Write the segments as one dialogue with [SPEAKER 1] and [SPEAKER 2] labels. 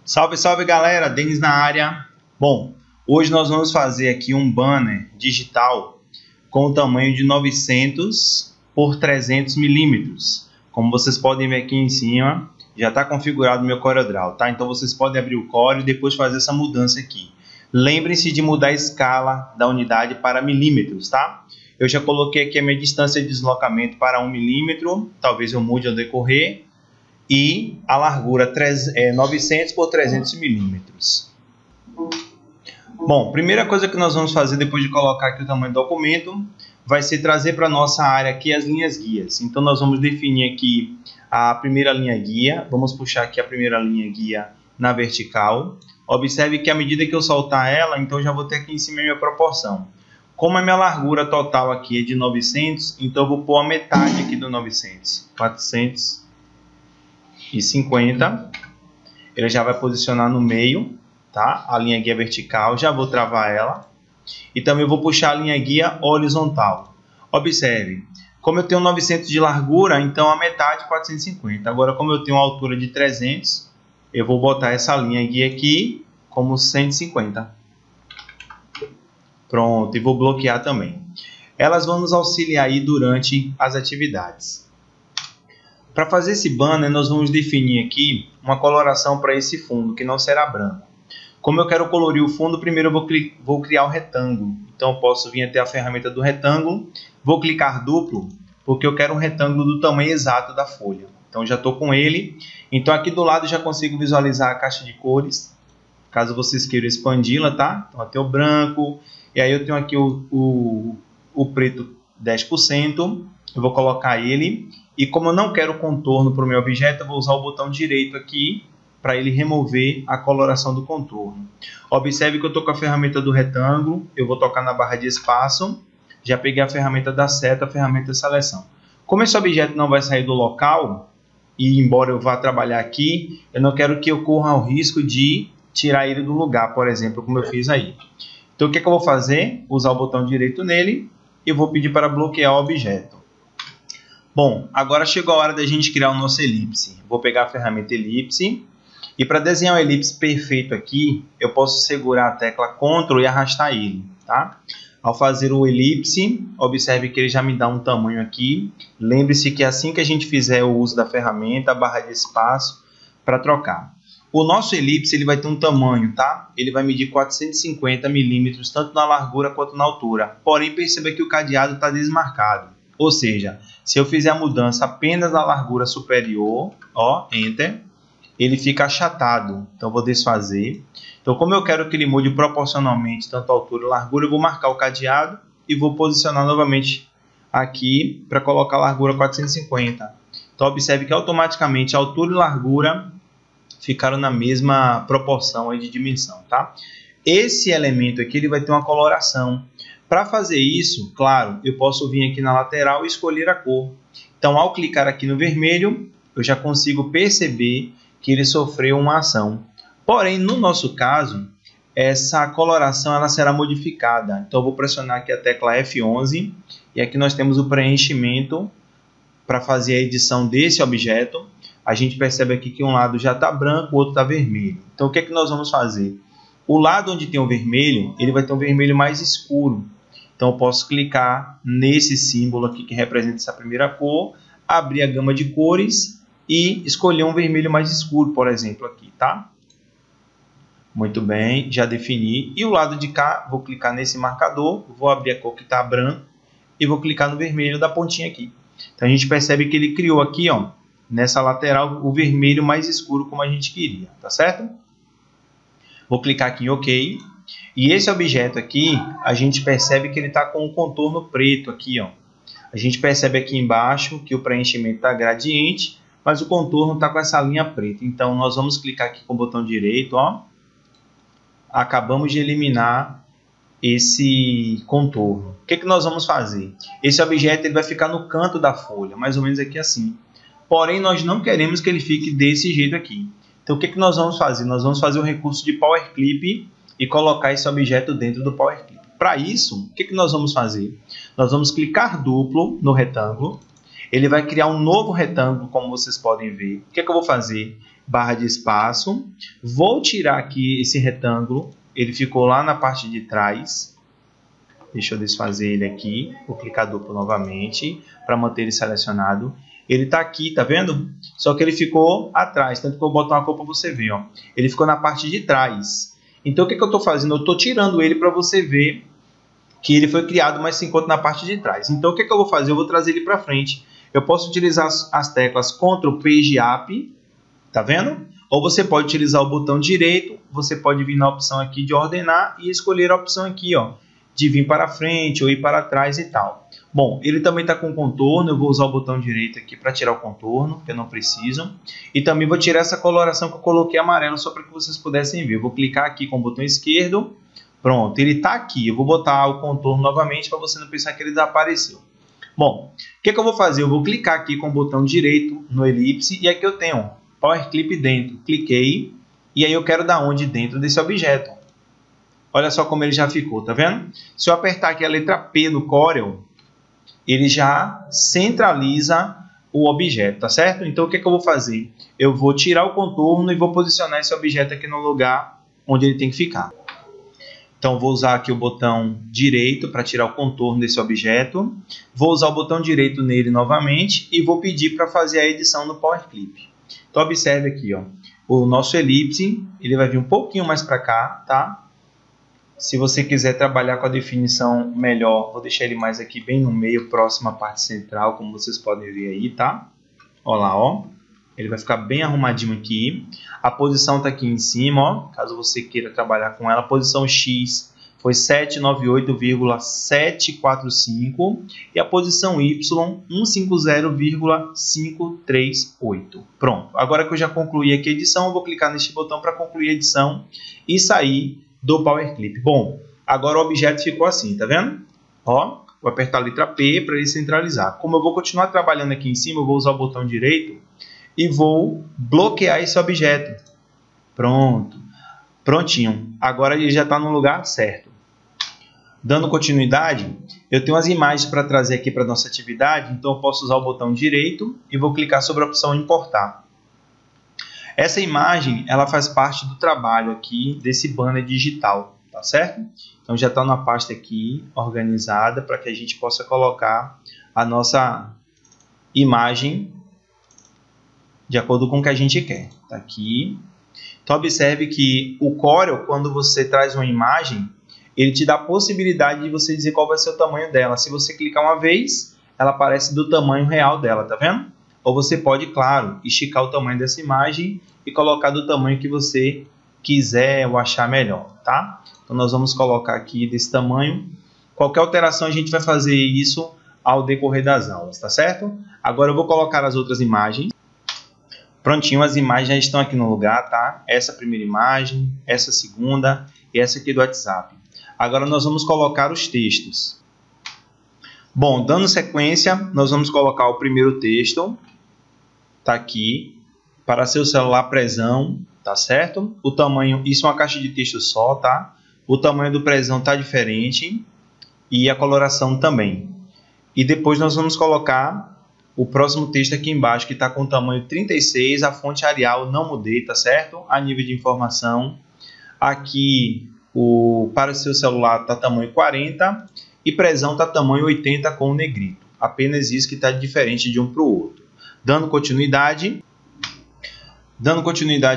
[SPEAKER 1] Salve, salve galera, Denis na área. Bom, hoje nós vamos fazer aqui um banner digital com o tamanho de 900 por 300 milímetros. Como vocês podem ver aqui em cima, já está configurado o meu CorelDRAW, tá? Então vocês podem abrir o Corel e depois fazer essa mudança aqui. Lembrem-se de mudar a escala da unidade para milímetros, tá? Eu já coloquei aqui a minha distância de deslocamento para 1 milímetro, talvez eu mude ao decorrer. E a largura 900 por 300 milímetros. Bom, primeira coisa que nós vamos fazer depois de colocar aqui o tamanho do documento vai ser trazer para a nossa área aqui as linhas guias. Então nós vamos definir aqui a primeira linha guia, vamos puxar aqui a primeira linha guia na vertical. Observe que à medida que eu soltar ela, então já vou ter aqui em cima a minha proporção. Como a minha largura total aqui é de 900, então eu vou pôr a metade aqui do 900, 450, ele já vai posicionar no meio, tá? A linha guia vertical, já vou travar ela. E também vou puxar a linha guia horizontal. Observe, como eu tenho 900 de largura, então a metade 450. Agora, como eu tenho uma altura de 300, eu vou botar essa linha guia aqui como 150. Pronto, e vou bloquear também. Elas vão nos auxiliar aí durante as atividades. Para fazer esse banner, nós vamos definir aqui uma coloração para esse fundo, que não será branco. Como eu quero colorir o fundo, primeiro eu vou criar o retângulo. Então, eu posso vir até a ferramenta do retângulo, vou clicar duplo, porque eu quero um retângulo do tamanho exato da folha. Então, já estou com ele. Então, aqui do lado já consigo visualizar a caixa de cores, caso vocês queiram expandi-la, tá? Então, eu tenho o branco, e aí eu tenho aqui o preto 10%, eu vou colocar ele. E como eu não quero contorno para o meu objeto, eu vou usar o botão direito aqui para ele remover a coloração do contorno. Observe que eu estou com a ferramenta do retângulo, eu vou tocar na barra de espaço, já peguei a ferramenta da seta, a ferramenta de seleção. Como esse objeto não vai sair do local, e embora eu vá trabalhar aqui, eu não quero que eu corra o risco de tirar ele do lugar, por exemplo, como eu fiz aí. Então o que eu vou fazer? Usar o botão direito nele e vou pedir para bloquear o objeto. Bom, agora chegou a hora da gente criar o nosso elipse. Vou pegar a ferramenta elipse e para desenhar o elipse perfeito aqui, eu posso segurar a tecla Ctrl e arrastar ele, tá? Ao fazer o elipse, observe que ele já me dá um tamanho aqui. Lembre-se que assim que a gente fizer o uso da ferramenta, a barra de espaço para trocar. O nosso elipse ele vai ter um tamanho, tá? Ele vai medir 450 milímetros, tanto na largura quanto na altura. Porém, perceba que o cadeado está desmarcado. Ou seja, se eu fizer a mudança apenas na largura superior, ó, Enter, ele fica achatado. Então, eu vou desfazer. Então, como eu quero que ele mude proporcionalmente tanto a altura e a largura, eu vou marcar o cadeado e vou posicionar novamente aqui para colocar a largura 450. Então, observe que automaticamente a altura e a largura ficaram na mesma proporção aí de dimensão, tá? Esse elemento aqui ele vai ter uma coloração. Para fazer isso, claro, eu posso vir aqui na lateral e escolher a cor. Então, ao clicar aqui no vermelho, eu já consigo perceber que ele sofreu uma ação. Porém, no nosso caso, essa coloração ela será modificada. Então, eu vou pressionar aqui a tecla F11 e aqui nós temos o preenchimento para fazer a edição desse objeto. A gente percebe aqui que um lado já está branco, o outro está vermelho. Então, o que é que nós vamos fazer? O lado onde tem o vermelho, ele vai ter um vermelho mais escuro. Então, eu posso clicar nesse símbolo aqui que representa essa primeira cor, abrir a gama de cores e escolher um vermelho mais escuro, por exemplo, aqui, tá? Muito bem, já defini. E o lado de cá, vou clicar nesse marcador, vou abrir a cor que está branco e vou clicar no vermelho da pontinha aqui. Então, a gente percebe que ele criou aqui, ó, nessa lateral, o vermelho mais escuro como a gente queria, tá certo? Vou clicar aqui em OK. E esse objeto aqui, a gente percebe que ele está com um contorno preto aqui, ó. A gente percebe aqui embaixo que o preenchimento está gradiente, mas o contorno está com essa linha preta. Então, nós vamos clicar aqui com o botão direito, ó. Acabamos de eliminar esse contorno. O que nós vamos fazer? Esse objeto ele vai ficar no canto da folha, mais ou menos aqui assim. Porém, nós não queremos que ele fique desse jeito aqui. Então, o que nós vamos fazer? Nós vamos fazer o recurso de Power Clip e colocar esse objeto dentro do Power Clip. Para isso, o que nós vamos fazer? Nós vamos clicar duplo no retângulo ele vai criar um novo retângulo, como vocês podem ver. O que é que eu vou fazer? Barra de espaço, vou tirar aqui esse retângulo, ele ficou lá na parte de trás. Deixa eu desfazer ele aqui, vou clicar duplo novamente para manter ele selecionado. Ele está aqui, tá vendo? Só que ele ficou atrás, tanto que eu vou botar uma cor para você ver, ó. Ele ficou na parte de trás. Então o que eu estou fazendo? Eu estou tirando ele para você ver que ele foi criado, mas se encontra na parte de trás. Então o que eu vou fazer? Eu vou trazer ele para frente. Eu posso utilizar as teclas Ctrl Page Up, tá vendo? Ou você pode utilizar o botão direito, você pode vir na opção aqui de ordenar e escolher a opção aqui, ó, de vir para frente ou ir para trás e tal. Bom, ele também está com contorno, eu vou usar o botão direito aqui para tirar o contorno, que eu não preciso. E também vou tirar essa coloração que eu coloquei amarelo, só para que vocês pudessem ver. Eu vou clicar aqui com o botão esquerdo, pronto, ele está aqui. Eu vou botar o contorno novamente para você não pensar que ele desapareceu. Bom, o que eu vou fazer? Eu vou clicar aqui com o botão direito no elipse e aqui eu tenho Power Clip dentro. Cliquei e aí eu quero dar onde dentro desse objeto. Olha só como ele já ficou, tá vendo? Se eu apertar aqui a letra P do Corel, ele já centraliza o objeto, tá certo? Então o que eu vou fazer? Eu vou tirar o contorno e vou posicionar esse objeto aqui no lugar onde ele tem que ficar. Então vou usar aqui o botão direito para tirar o contorno desse objeto. Vou usar o botão direito nele novamente e vou pedir para fazer a edição no Power Clip. Então observe aqui, ó, o nosso elipse, ele vai vir um pouquinho mais para cá, tá? Se você quiser trabalhar com a definição melhor, vou deixar ele mais aqui bem no meio, próximo à parte central, como vocês podem ver aí, tá? Olha lá, ó. Ele vai ficar bem arrumadinho aqui. A posição está aqui em cima, ó, caso você queira trabalhar com ela. A posição X foi 798,745 e a posição Y 150,538. Pronto. Agora que eu já concluí aqui a edição, eu vou clicar neste botão para concluir a edição e sair do Power Clip. Bom, agora o objeto ficou assim, tá vendo? Ó, vou apertar a letra P para ele centralizar. Como eu vou continuar trabalhando aqui em cima, eu vou usar o botão direito e vou bloquear esse objeto. Pronto. Prontinho. Agora ele já está no lugar certo. Dando continuidade, eu tenho as imagens para trazer aqui para a nossa atividade, então eu posso usar o botão direito e vou clicar sobre a opção importar. Essa imagem, ela faz parte do trabalho aqui desse banner digital, tá certo? Então já está na pasta aqui organizada para que a gente possa colocar a nossa imagem de acordo com o que a gente quer. Tá aqui. Então observe que o Corel, quando você traz uma imagem, ele te dá a possibilidade de você dizer qual vai ser o tamanho dela. Se você clicar uma vez, ela aparece do tamanho real dela, tá vendo? Ou você pode, claro, esticar o tamanho dessa imagem e colocar do tamanho que você quiser ou achar melhor, tá? Então nós vamos colocar aqui desse tamanho. Qualquer alteração a gente vai fazer isso ao decorrer das aulas, tá certo? Agora eu vou colocar as outras imagens. Prontinho, as imagens já estão aqui no lugar, tá? Essa primeira imagem, essa segunda e essa aqui do WhatsApp. Agora nós vamos colocar os textos. Bom, dando sequência, nós vamos colocar o primeiro texto. Tá aqui. Para seu celular presão, tá certo? O tamanho, isso é uma caixa de texto só, tá? O tamanho do presão tá diferente e a coloração também. E depois nós vamos colocar o próximo texto aqui embaixo, que está com o tamanho 36, a fonte Arial não mudei, tá certo? A nível de informação, aqui para o seu celular está tamanho 40 e presão está tamanho 80 com o negrito. Apenas isso que está diferente de um para o outro. Dando continuidade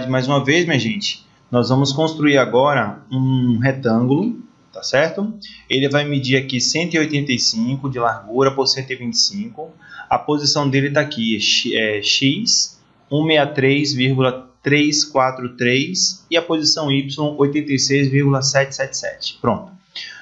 [SPEAKER 1] mais uma vez, minha gente, nós vamos construir agora um retângulo, tá certo? Ele vai medir aqui 185 de largura por 125. A posição dele está aqui, X 163,343 e a posição Y 86,777. Pronto.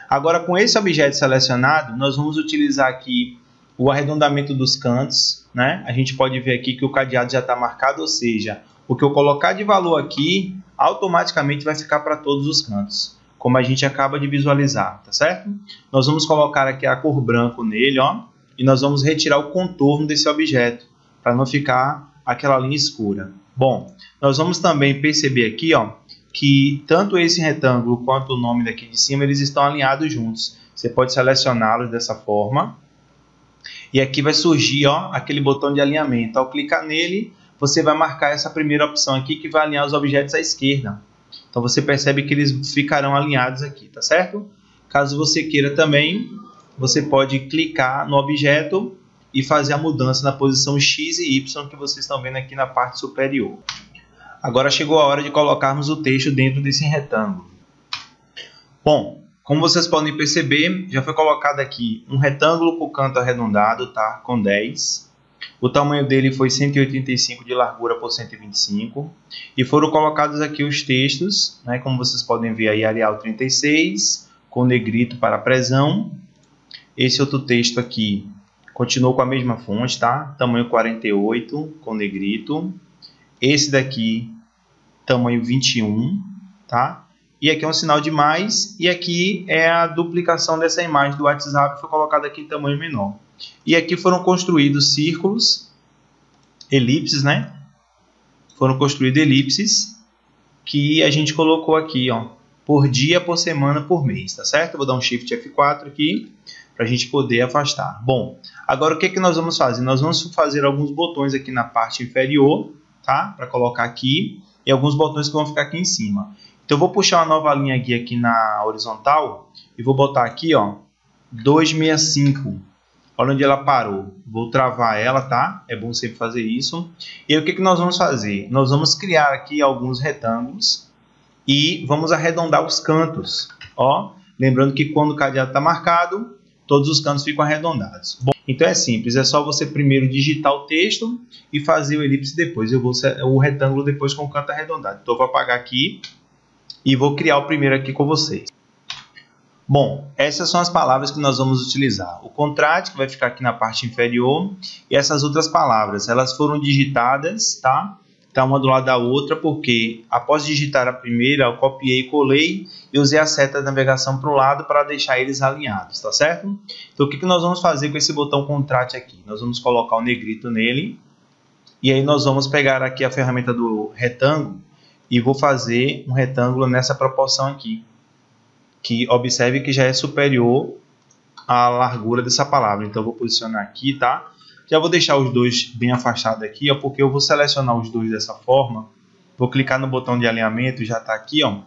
[SPEAKER 1] Agora, com esse objeto selecionado, nós vamos utilizar aqui o arredondamento dos cantos, né? A gente pode ver aqui que o cadeado já está marcado, ou seja, o que eu colocar de valor aqui, automaticamente vai ficar para todos os cantos, como a gente acaba de visualizar, tá certo? Nós vamos colocar aqui a cor branco nele, ó, e nós vamos retirar o contorno desse objeto, para não ficar aquela linha escura. Bom, nós vamos também perceber aqui, ó, que tanto esse retângulo quanto o nome daqui de cima, eles estão alinhados juntos. Você pode selecioná-los dessa forma. E aqui vai surgir, ó, aquele botão de alinhamento. Ao clicar nele, você vai marcar essa primeira opção aqui que vai alinhar os objetos à esquerda. Então você percebe que eles ficarão alinhados aqui, tá certo? Caso você queira também, você pode clicar no objeto e fazer a mudança na posição X e Y que vocês estão vendo aqui na parte superior. Agora chegou a hora de colocarmos o texto dentro desse retângulo. Bom, como vocês podem perceber, já foi colocado aqui um retângulo com o canto arredondado, tá? Com 10. O tamanho dele foi 185 de largura por 125. E foram colocados aqui os textos, né? Como vocês podem ver aí, Arial 36, com negrito para presão. Esse outro texto aqui continuou com a mesma fonte, tá? Tamanho 48, com negrito. Esse daqui, tamanho 21, tá? E aqui é um sinal de mais, e aqui é a duplicação dessa imagem do WhatsApp, que foi colocada aqui em tamanho menor. E aqui foram construídos círculos, elipses, né? Foram construídos elipses, que a gente colocou aqui, ó, por dia, por semana, por mês, tá certo? Eu vou dar um Shift F4 aqui, para a gente poder afastar. Bom, agora o que que nós vamos fazer? Nós vamos fazer alguns botões aqui na parte inferior, tá? Para colocar aqui, e alguns botões que vão ficar aqui em cima. Então eu vou puxar uma nova linha aqui na horizontal e vou botar aqui, ó, 265. Olha onde ela parou. Vou travar ela, tá? É bom sempre fazer isso. E aí o que que nós vamos fazer? Nós vamos criar aqui alguns retângulos e vamos arredondar os cantos, ó. Lembrando que quando o cadeado está marcado, todos os cantos ficam arredondados. Bom, então é simples, é só você primeiro digitar o texto e fazer o elipse depois. Eu vou o retângulo depois com o canto arredondado. Então eu vou apagar aqui e vou criar o primeiro aqui com vocês. Bom, essas são as palavras que nós vamos utilizar. O contraste, que vai ficar aqui na parte inferior, e essas outras palavras, elas foram digitadas, tá? Tá uma do lado da outra, porque após digitar a primeira, eu copiei, colei e usei a seta de navegação para o lado para deixar eles alinhados, tá certo? Então o que que nós vamos fazer com esse botão contraste aqui? Nós vamos colocar o negrito nele, e aí nós vamos pegar aqui a ferramenta do retângulo, e vou fazer um retângulo nessa proporção aqui, que observe que já é superior à largura dessa palavra. Então eu vou posicionar aqui, tá? Já vou deixar os dois bem afastados aqui, ó, porque eu vou selecionar os dois dessa forma. Vou clicar no botão de alinhamento, já está aqui, ó,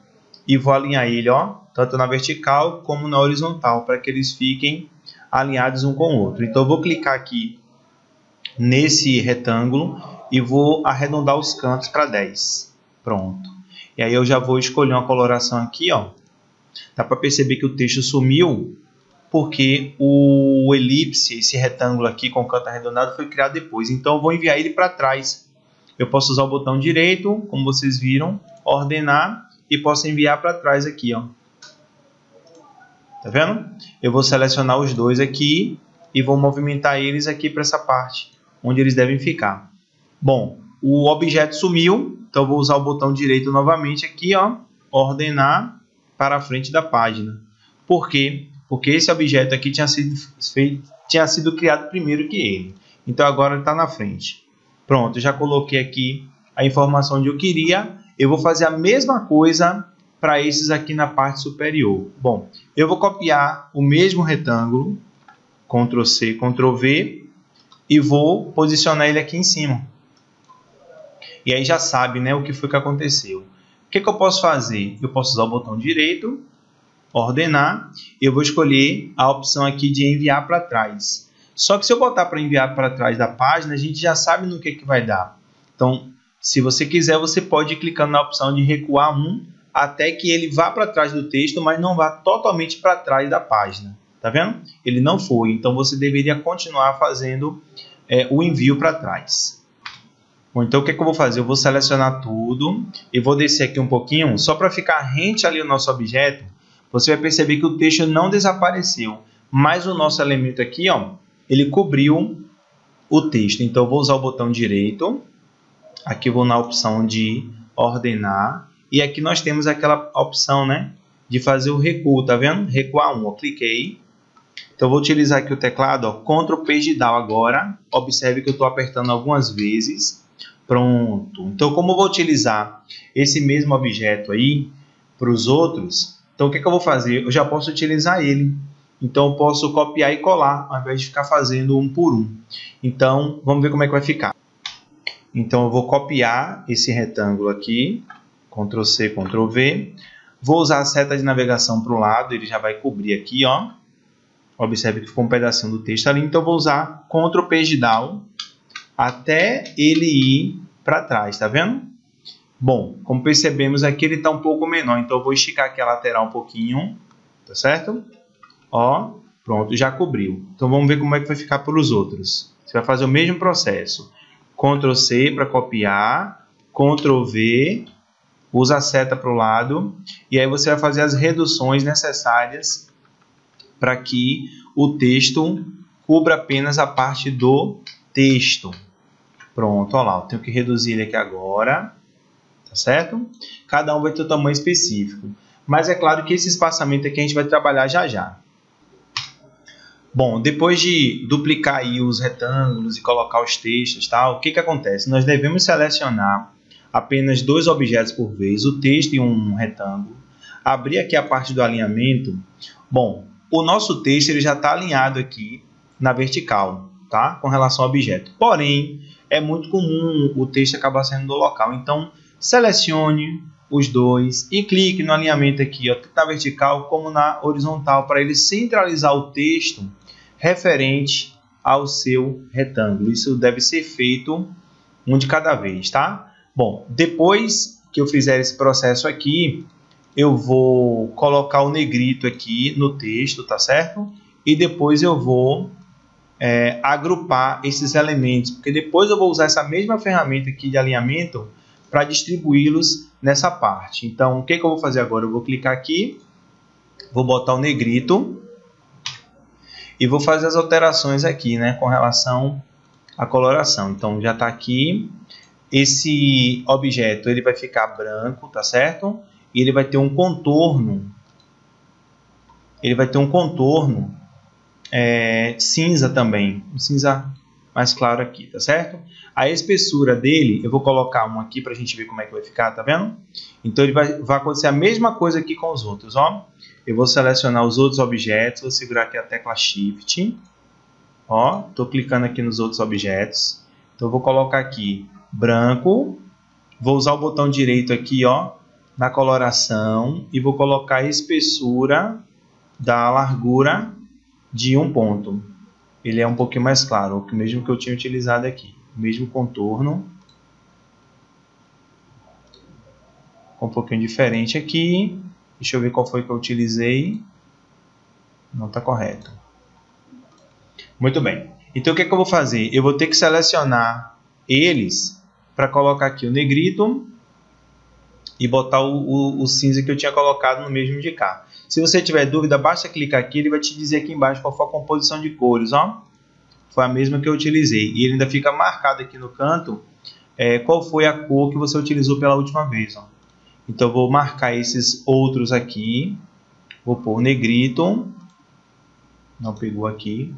[SPEAKER 1] e vou alinhar ele, ó, tanto na vertical como na horizontal, para que eles fiquem alinhados um com o outro. Então eu vou clicar aqui nesse retângulo e vou arredondar os cantos para 10. Pronto. E aí eu já vou escolher uma coloração aqui, ó. Dá para perceber que o texto sumiu porque o elipse, esse retângulo aqui com o canto arredondado, foi criado depois. Então eu vou enviar ele para trás. Eu posso usar o botão direito, como vocês viram, ordenar, e posso enviar para trás aqui, ó. Tá vendo? Eu vou selecionar os dois aqui e vou movimentar eles aqui para essa parte, onde eles devem ficar. Bom, o objeto sumiu, então eu vou usar o botão direito novamente aqui, ó, ordenar para a frente da página. Por quê? Porque esse objeto aqui tinha sido criado primeiro que ele. Então agora ele está na frente. Pronto, já coloquei aqui a informação onde eu queria. Eu vou fazer a mesma coisa para esses aqui na parte superior. Bom, eu vou copiar o mesmo retângulo, Ctrl C, Ctrl V, e vou posicionar ele aqui em cima. E aí já sabe, né, o que foi que aconteceu. O que que eu posso fazer? Eu posso usar o botão direito, ordenar, e eu vou escolher a opção aqui de enviar para trás. Só que se eu botar para enviar para trás da página, a gente já sabe no que vai dar. Então, se você quiser, você pode ir clicando na opção de recuar até que ele vá para trás do texto, mas não vá totalmente para trás da página. Tá vendo? Ele não foi, então você deveria continuar fazendo o envio para trás. Bom, então o que eu vou fazer? Eu vou selecionar tudo e vou descer aqui um pouquinho, só para ficar rente ali o nosso objeto. Você vai perceber que o texto não desapareceu, mas o nosso elemento aqui, ó, ele cobriu o texto. Então eu vou usar o botão direito, aqui eu vou na opção de ordenar, e aqui nós temos aquela opção, né, de fazer o recuo, tá vendo? Recuar 1, eu cliquei. Então eu vou utilizar aqui o teclado, ó, Ctrl Page Down agora. Observe que eu estou apertando algumas vezes. Pronto. Então, como eu vou utilizar esse mesmo objeto aí para os outros, então o que eu vou fazer? Eu já posso utilizar ele. Então eu posso copiar e colar, ao invés de ficar fazendo um por um. Então vamos ver como é que vai ficar. Então eu vou copiar esse retângulo aqui, Ctrl C, Ctrl V. Vou usar a seta de navegação para o lado, ele já vai cobrir aqui, ó. Observe que ficou um pedacinho do texto ali, então eu vou usar Ctrl Page Down até ele ir para trás, tá vendo? Bom, como percebemos aqui ele está um pouco menor, então eu vou esticar aqui a lateral um pouquinho, tá certo? Ó, pronto, já cobriu. Então vamos ver como é que vai ficar para os outros. Você vai fazer o mesmo processo. Ctrl C para copiar, Ctrl V, usa a seta para o lado, e aí você vai fazer as reduções necessárias para que o texto cubra apenas a parte do texto. Pronto, olha lá, eu tenho que reduzir ele aqui agora, tá certo? Cada um vai ter um tamanho específico, mas é claro que esse espaçamento aqui a gente vai trabalhar já já. Bom, depois de duplicar aí os retângulos e colocar os textos, tá? O que acontece? Nós devemos selecionar apenas 2 objetos por vez, o texto e um retângulo. Abrir aqui a parte do alinhamento. Bom, o nosso texto ele já está alinhado aqui na vertical, tá? Com relação ao objeto. Porém, é muito comum o texto acabar saindo do local. Então, selecione os dois e clique no alinhamento aqui, ó, tanto na vertical como na horizontal, para ele centralizar o texto referente ao seu retângulo. Isso deve ser feito um de cada vez, tá? Bom, depois que eu fizer esse processo aqui, eu vou colocar o negrito aqui no texto, tá certo? E depois eu vou agrupar esses elementos, porque depois eu vou usar essa mesma ferramenta aqui de alinhamento para distribuí-los nessa parte. Então, o que eu vou fazer agora? Eu vou clicar aqui, vou botar o negrito e vou fazer as alterações aqui, né, com relação à coloração. Então, já está aqui. Esse objeto ele vai ficar branco, tá certo? E ele vai ter um contorno. Ele vai ter um contorno cinza também, um cinza mais claro aqui, tá certo? A espessura dele, eu vou colocar um aqui para a gente ver como é que vai ficar, tá vendo? Então ele vai acontecer a mesma coisa aqui com os outros, ó. Eu vou selecionar os outros objetos, vou segurar aqui a tecla Shift, ó, tô clicando aqui nos outros objetos. Então eu vou colocar aqui branco, vou usar o botão direito aqui, ó, na coloração e vou colocar a espessura da largura de um ponto. Ele é um pouquinho mais claro, o mesmo que eu tinha utilizado aqui. O mesmo contorno. Um pouquinho diferente aqui. Deixa eu ver qual foi que eu utilizei. Não está correto. Muito bem. Então o que é que eu vou fazer? Eu vou ter que selecionar eles para colocar aqui o negrito e botar o cinza que eu tinha colocado no mesmo de cá. Se você tiver dúvida, basta clicar aqui, ele vai te dizer aqui embaixo qual foi a composição de cores, ó. Foi a mesma que eu utilizei. E ele ainda fica marcado aqui no canto qual foi a cor que você utilizou pela última vez, ó. Então eu vou marcar esses outros aqui. Vou pôr o negrito. Não pegou aqui.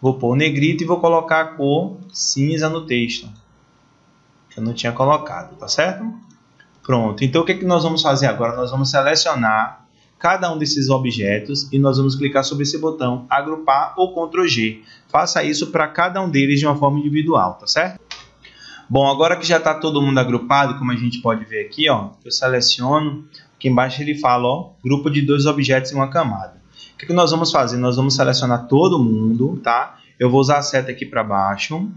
[SPEAKER 1] Vou pôr o negrito e vou colocar a cor cinza no texto. Que eu não tinha colocado, tá certo? Pronto. Então o que nós vamos fazer agora? Nós vamos selecionar cada um desses objetos e nós vamos clicar sobre esse botão, agrupar ou Ctrl G. Faça isso para cada um deles de uma forma individual, tá certo? Bom, agora que já está todo mundo agrupado, como a gente pode ver aqui, ó, eu seleciono, aqui embaixo ele fala, ó, grupo de 2 objetos em uma camada. O que nós vamos fazer? Nós vamos selecionar todo mundo, tá? Eu vou usar a seta aqui para baixo,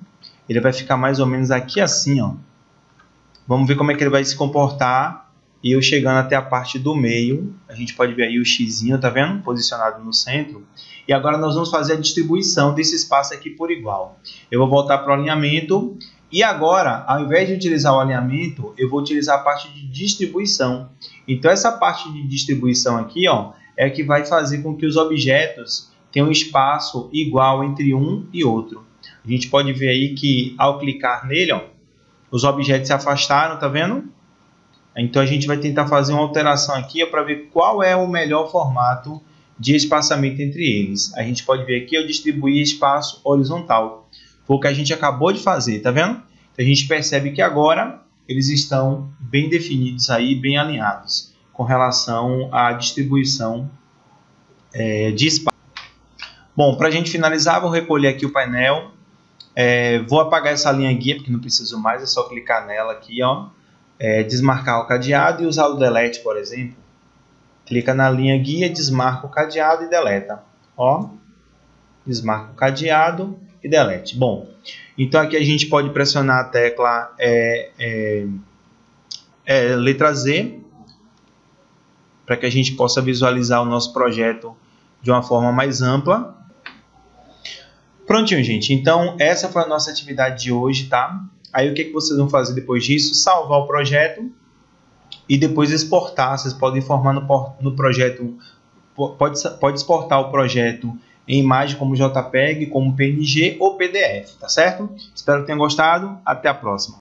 [SPEAKER 1] ele vai ficar mais ou menos aqui assim, ó. Vamos ver como é que ele vai se comportar. E eu chegando até a parte do meio, a gente pode ver aí o xizinho, tá vendo? Posicionado no centro. E agora nós vamos fazer a distribuição desse espaço aqui por igual. Eu vou voltar para o alinhamento. E agora, ao invés de utilizar o alinhamento, eu vou utilizar a parte de distribuição. Então essa parte de distribuição aqui, ó, é a que vai fazer com que os objetos tenham um espaço igual entre um e outro. A gente pode ver aí que ao clicar nele, ó, os objetos se afastaram, tá vendo? Então a gente vai tentar fazer uma alteração aqui para ver qual é o melhor formato de espaçamento entre eles. A gente pode ver aqui eu distribuir espaço horizontal. Foi o que a gente acabou de fazer, tá vendo? Então a gente percebe que agora eles estão bem definidos aí, bem alinhados com relação à distribuição de espaço. Bom, para a gente finalizar, vou recolher aqui o painel. Vou apagar essa linha guia, porque não preciso mais, é só clicar nela aqui, ó. Desmarcar o cadeado e usar o delete, por exemplo. Clica na linha guia, desmarca o cadeado e deleta. Ó, desmarca o cadeado e delete. Bom, então aqui a gente pode pressionar a tecla letra Z, para que a gente possa visualizar o nosso projeto de uma forma mais ampla. Prontinho, gente. Então, essa foi a nossa atividade de hoje, tá? Aí, o que vocês vão fazer depois disso? Salvar o projeto e depois exportar. Vocês podem informar no projeto, pode exportar o projeto em imagem como JPEG, como PNG ou PDF, tá certo? Espero que tenham gostado. Até a próxima.